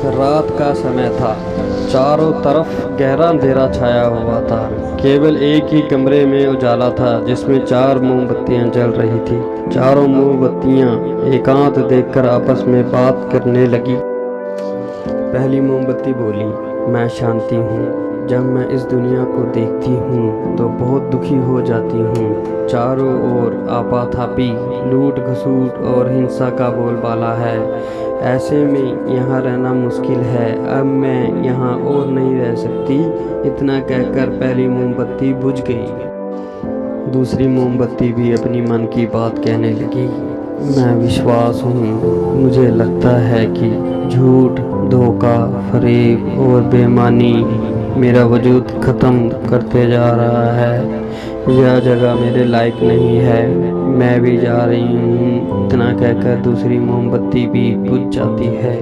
रात का समय था। चारों तरफ गहरा अंधेरा छाया हुआ था। केवल एक ही कमरे में उजाला था जिसमें 4 मोमबत्तियां जल रही थी। चारों मोमबत्तियां एकांत देखकर आपस में बात करने लगी। पहली मोमबत्ती बोली, मैं शांति हूँ। जब मैं इस दुनिया को देखती हूँ तो बहुत दुखी हो जाती हूँ। चारों ओर आपाधापी, लूट घसूट और हिंसा का बोलबाला है। ऐसे में यहाँ रहना मुश्किल है। अब मैं यहाँ और नहीं रह सकती। इतना कहकर पहली मोमबत्ती बुझ गई। दूसरी मोमबत्ती भी अपनी मन की बात कहने लगी। मैं विश्वास हूँ। मुझे लगता है कि झूठ, धोखा, फरेब और बेईमानी मेरा वजूद ख़त्म करते जा रहा है। यह जगह मेरे लायक नहीं है। मैं भी जा रही हूँ। इतना कहकर दूसरी मोमबत्ती भी बुझ जाती है।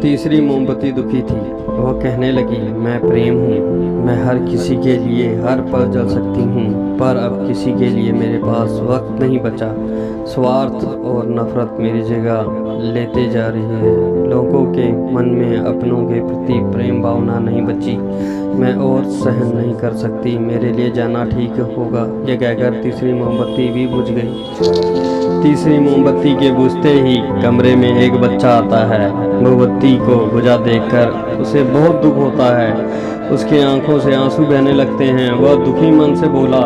तीसरी मोमबत्ती दुखी थी। वह कहने लगी, मैं प्रेम हूँ। मैं हर किसी के लिए हर पल जल सकती हूँ, पर अब किसी के लिए मेरे पास वक्त नहीं बचा। स्वार्थ और नफरत मेरी जगह लेते जा रही है। लोगों के मन में अपनों के प्रति प्रेम भावना नहीं बची। मैं और सहन नहीं कर सकती। मेरे लिए जाना ठीक होगा। यह कहकर तीसरी मोमबत्ती भी बुझ गई। तीसरी मोमबत्ती के बुझते ही कमरे में एक बच्चा आता है। मोमबत्ती को बुझा देखकर उसे बहुत दुख होता है। उसकी आंखों से आंसू बहने लगते हैं। वह दुखी मन से बोला,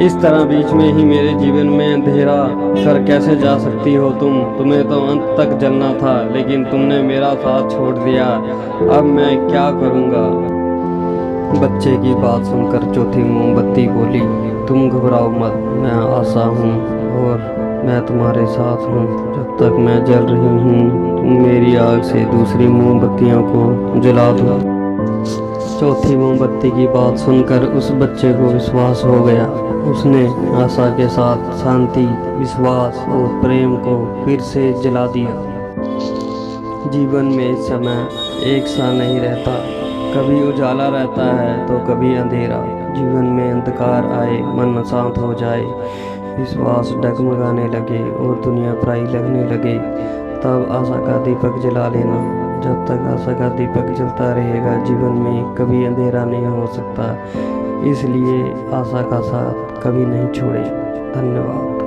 इस तरह बीच में ही मेरे जीवन में अंधेरा कर कैसे जा सकती हो तुम? तुम्हें तो अंत तक जलना था, लेकिन तुमने मेरा साथ छोड़ दिया। अब मैं क्या करूँगा? बच्चे की बात सुनकर चौथी मोमबत्ती बोली, तुम घबराओ मत। मैं आशा हूँ और मैं तुम्हारे साथ हूँ। जब तक मैं जल रही हूँ, तुम मेरी आग से दूसरी मोमबत्तियों को जला दो। चौथी मोमबत्ती की बात सुनकर उस बच्चे को विश्वास हो गया। उसने आशा के साथ शांति, विश्वास और प्रेम को फिर से जला दिया। जीवन में इस समय एक सा नहीं रहता। कभी उजाला रहता है तो कभी अंधेरा। जीवन में अंधकार आए, मन अशांत हो जाए, विश्वास डगमगाने लगे और दुनिया पराई लगने लगे, तब आशा का दीपक जला लेना। जब तक आशा का दीपक जलता रहेगा, जीवन में कभी अंधेरा नहीं हो सकता। इसलिए आशा का साथ कभी नहीं छोड़ें। धन्यवाद।